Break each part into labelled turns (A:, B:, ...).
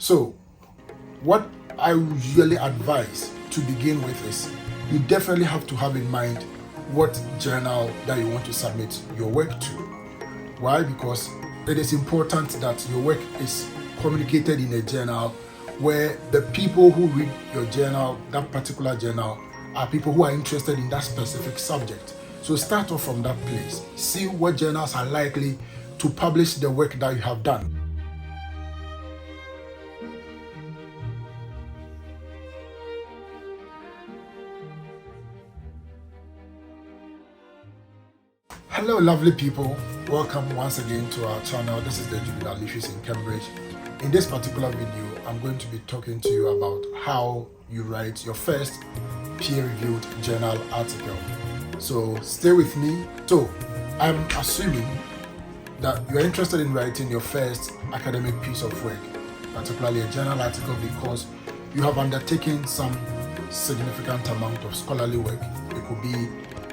A: So, what I usually advise to begin with is you definitely have to have in mind what journal that you want to submit your work to. Why? Because it is important that your work is communicated in a journal where the people who read your journal, that particular journal, are people who are interested in that specific subject. So start off from that place. See what journals are likely to publish the work that you have done. Hello lovely people, welcome once again to our channel. This is the Juvenile Issues in Cambridge. In this particular video, I'm going to be talking to you about how you write your first peer-reviewed journal article. So stay with me. So I'm assuming that you're interested in writing your first academic piece of work, particularly a journal article, because you have undertaken some significant amount of scholarly work. It could be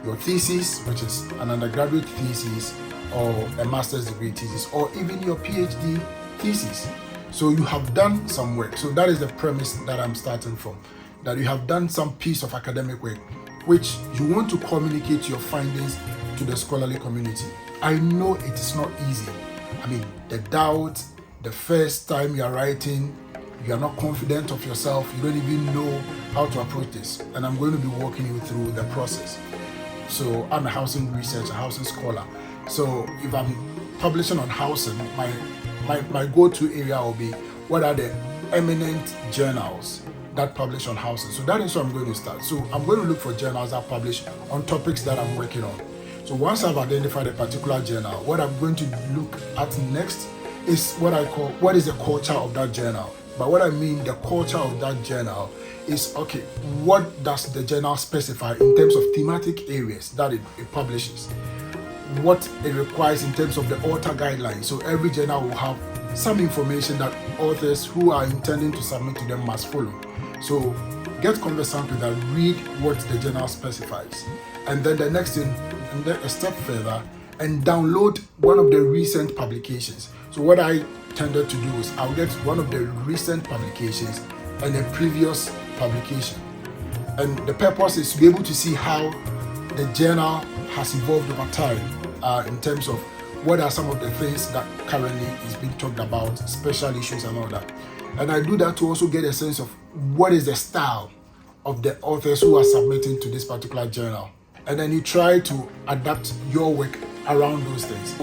A: your thesis, which is an undergraduate thesis, or a master's degree thesis, or even your PhD thesis. So you have done some work. So that is the premise that I'm starting from, that you have done some piece of academic work which you want to communicate your findings to the scholarly community. I know it is not easy. I mean, the doubt, the first time you are writing, you are not confident of yourself, you don't even know how to approach this, and I'm going to be walking you through the process. So I'm a housing researcher, housing scholar. So if I'm publishing on housing, my go-to area will be what are the eminent journals that publish on housing. So that is where I'm going to start. So I'm going to look for journals that publish on topics that I'm working on. So once I've identified a particular journal, what I'm going to look at next is what I call, what is the culture of that journal? But what I mean, the culture of that journal is, okay, what does the journal specify in terms of thematic areas that it publishes? What it requires in terms of the author guidelines. So every journal will have some information that authors who are intending to submit to them must follow. So get conversant with that, read what the journal specifies. And then the next thing, and then a step further, and download one of the recent publications. So what I tended to do is I'll get one of the recent publications and a previous publication. And the purpose is to be able to see how the journal has evolved over time in terms of what are some of the things that currently is being talked about, special issues and all that. And I do that to also get a sense of what is the style of the authors who are submitting to this particular journal. And then you try to adapt your work around those things.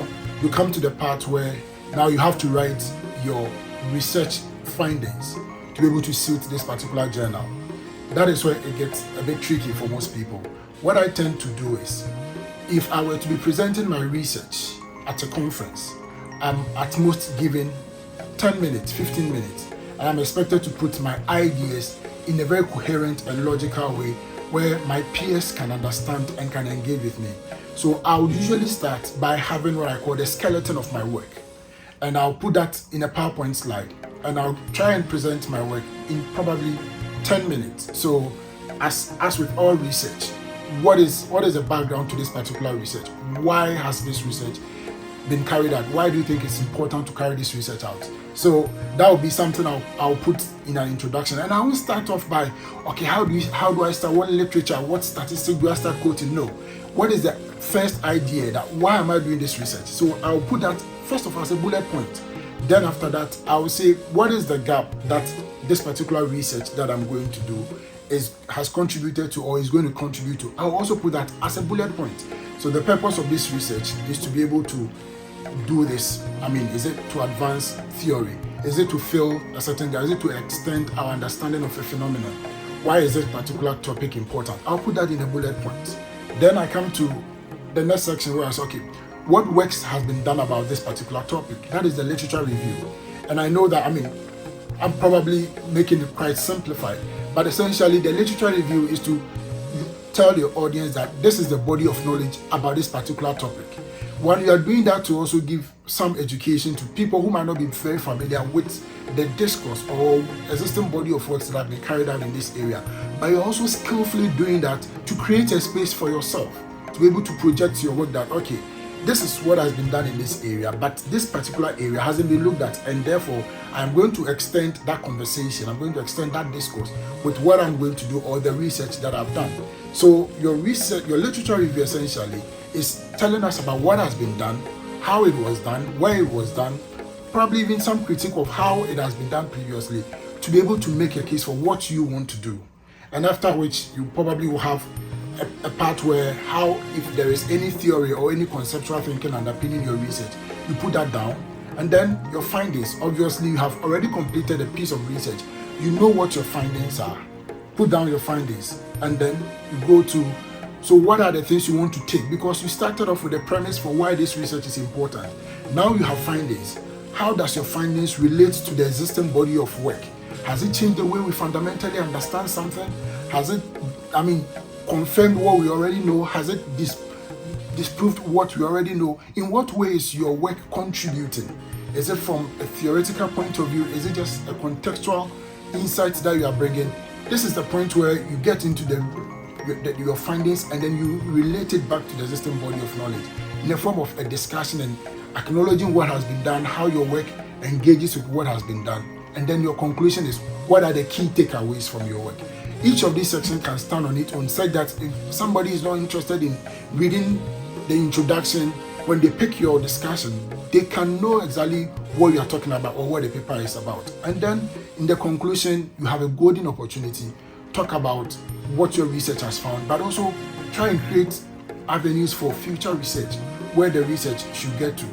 A: You come to the part where now you have to write your research findings to be able to suit this particular journal. That is where it gets a bit tricky for most people. What I tend to do is, if I were to be presenting my research at a conference, I'm at most given 10 minutes, 15 minutes, and I'm expected to put my ideas in a very coherent and logical way where my peers can understand and can engage with me. So I'll usually start by having what I call the skeleton of my work. And I'll put that in a PowerPoint slide, and I'll try and present my work in probably 10 minutes. So as with all research, what is the background to this particular research? Why has this research been carried out? Why do you think it's important to carry this research out? So that will be something I'll put in an introduction. And I will start off by, okay, how do I start? What literature, what statistics do I start quoting? No. What is the first idea that why am I doing this research? So I'll put that first of all as a bullet point. Then after that, I will say what is the gap that this particular research that I'm going to do has contributed to or is going to contribute to. I'll also put that as a bullet point. So the purpose of this research is to be able to do this. I mean, is it to advance theory? Is it to fill a certain gap? Is it to extend our understanding of a phenomenon? Why is this particular topic important? I'll put that in a bullet point. Then I come to the next section where I say, okay, what works has been done about this particular topic? That is the literature review. And I know that, I mean, I'm probably making it quite simplified, but essentially the literature review is to tell your audience that this is the body of knowledge about this particular topic. When you are doing that, to also give some education to people who might not be very familiar with the discourse or existing body of works that have been carried out in this area, but you're also skillfully doing that to create a space for yourself to be able to project your work that, okay, this is what has been done in this area, but this particular area hasn't been looked at, and therefore I'm going to extend that conversation, I'm going to extend that discourse with what I'm going to do or the research that I've done. So your research, your literature review essentially is telling us about what has been done, how it was done, where it was done, probably even some critique of how it has been done previously, to be able to make a case for what you want to do. And after which you probably will have a part where how, if there is any theory or any conceptual thinking underpinning your research, you put that down, and then your findings. Obviously, you have already completed a piece of research. You know what your findings are. Put down your findings, and then you go to, so what are the things you want to take? Because you started off with a premise for why this research is important. Now you have findings. How does your findings relate to the existing body of work? Has it changed the way we fundamentally understand something? Has it, confirmed what we already know? Has it disproved what we already know? In what way is your work contributing? Is it from a theoretical point of view? Is it just a contextual insight that you are bringing? This is the point where you get into your findings, and then you relate it back to the existing body of knowledge in the form of a discussion and acknowledging what has been done, how your work engages with what has been done, and then your conclusion is what are the key takeaways from your work. Each of these sections can stand on its own, such that if somebody is not interested in reading the introduction, when they pick your discussion, they can know exactly what you are talking about or what the paper is about. And then in the conclusion, you have a golden opportunity, talk about what your research has found, but also try and create avenues for future research where the research should get to.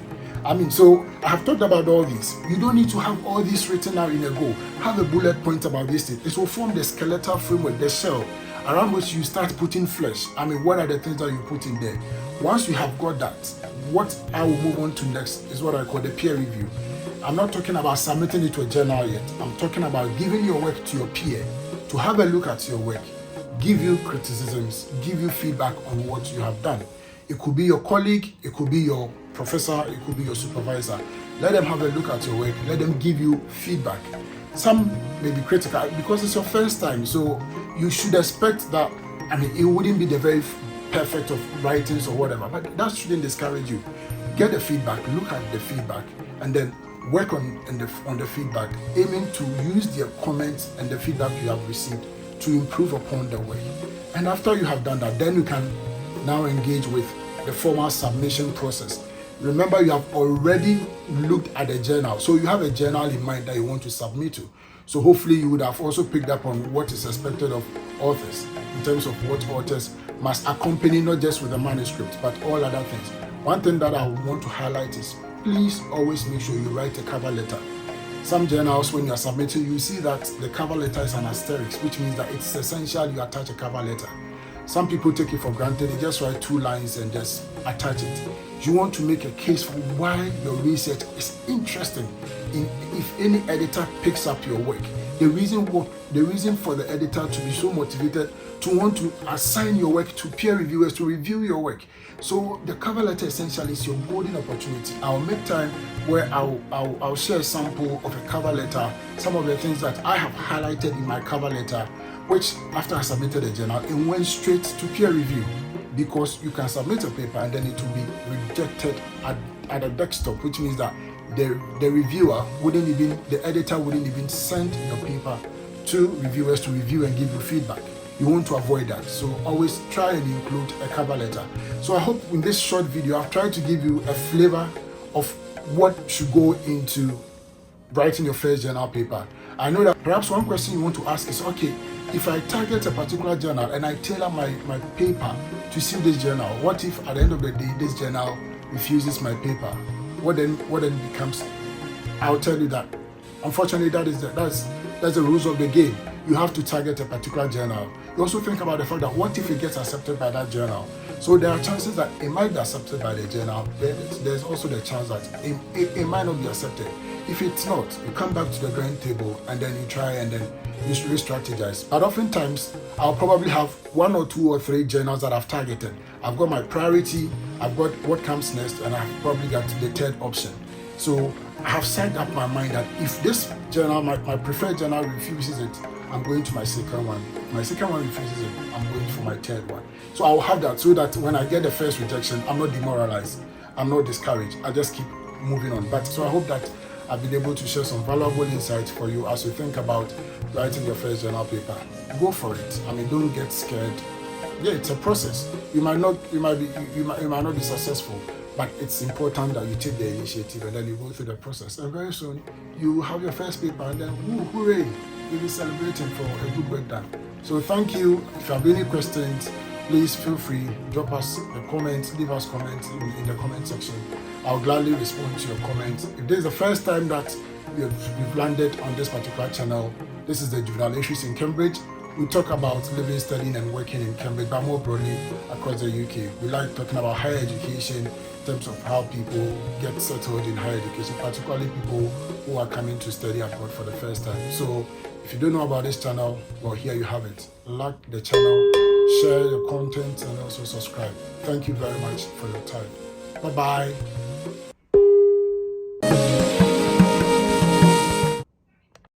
A: So I have talked about all this. You don't need to have all this written out in a go. Have a bullet point about this thing. It will form the skeletal framework, the shell, around which you start putting flesh. What are the things that you put in there? Once you have got that, what I will move on to next is what I call the peer review. I'm not talking about submitting it to a journal yet. I'm talking about giving your work to your peer to have a look at your work, give you criticisms, give you feedback on what you have done. It could be your colleague, it could be your professor, it could be your supervisor. Let them have a look at your work, let them give you feedback. Some may be critical because it's your first time, so you should expect that, it wouldn't be the very perfect of writings or whatever, but that shouldn't discourage you. Get the feedback, look at the feedback, and then work on the feedback, aiming to use their comments and the feedback you have received to improve upon the work. And after you have done that, then you can now engage with the formal submission process. Remember, you have already looked at the journal, so you have a journal in mind that you want to submit to. So hopefully you would have also picked up on what is expected of authors in terms of what authors must accompany, not just with the manuscript, but all other things. One thing that I want to highlight is please always make sure you write a cover letter. Some journals, when you are submitting, you see that the cover letter is an asterisk, which means that it's essential you attach a cover letter. Some people take it for granted, they just write 2 lines and just attach it. You want to make a case for why your research is interesting. If any editor picks up your work, the reason for the editor to be so motivated to want to assign your work to peer reviewers to review your work. So the cover letter essentially is your golden opportunity. I'll make time where I'll share a sample of a cover letter, some of the things that I have highlighted in my cover letter, which after I submitted a journal, it went straight to peer review, because you can submit a paper and then it will be rejected at a desktop, which means that the reviewer wouldn't even, the editor wouldn't even send your paper to reviewers to review and give you feedback. You want to avoid that, so always try and include a cover letter. So I hope in this short video I've tried to give you a flavor of what should go into writing your first journal paper. I know that perhaps one question you want to ask is, okay, if I target a particular journal and I tailor my paper to suit this journal, what if at the end of the day this journal refuses my paper? What then becomes? I'll tell you that unfortunately that's the rules of the game. You have to target a particular journal. You also think about the fact that what if it gets accepted by that journal? So there are chances that it might be accepted by the journal. There's also the chance that it might not be accepted. If it's not, you come back to the drawing table and then you try and then you re-strategize. But oftentimes, I'll probably have 1 or 2 or 3 journals that I've targeted. I've got my priority, I've got what comes next, and I've probably got the third option. So I have set up my mind that if this journal, my preferred journal refuses it, I'm going to my second one. My second one refuses it, I'm going for my third one. So I'll have that so that when I get the first rejection, I'm not demoralized. I'm not discouraged. I just keep moving on. But so I hope that I've been able to share some valuable insights for you as you think about writing your first journal paper. Go for it. I mean, don't get scared. Yeah, it's a process. You might not be successful, but it's important that you take the initiative and then you go through the process. And very soon you have your first paper, and then hooray! You'll be celebrating for a good work done. So thank you. If you have any questions, please feel free, drop us a comment, leave us comments in the comment section. I'll gladly respond to your comments. If this is the first time that we've landed on this particular channel, this is the Juvenile Issues in Cambridge. We talk about living, studying and working in Cambridge, but more broadly across the UK. We like talking about higher education in terms of how people get settled in higher education, particularly people who are coming to study abroad for the first time. So if you don't know about this channel, well, here you have it. Like the channel, share your content, and also subscribe. Thank you very much for your time. Bye-bye.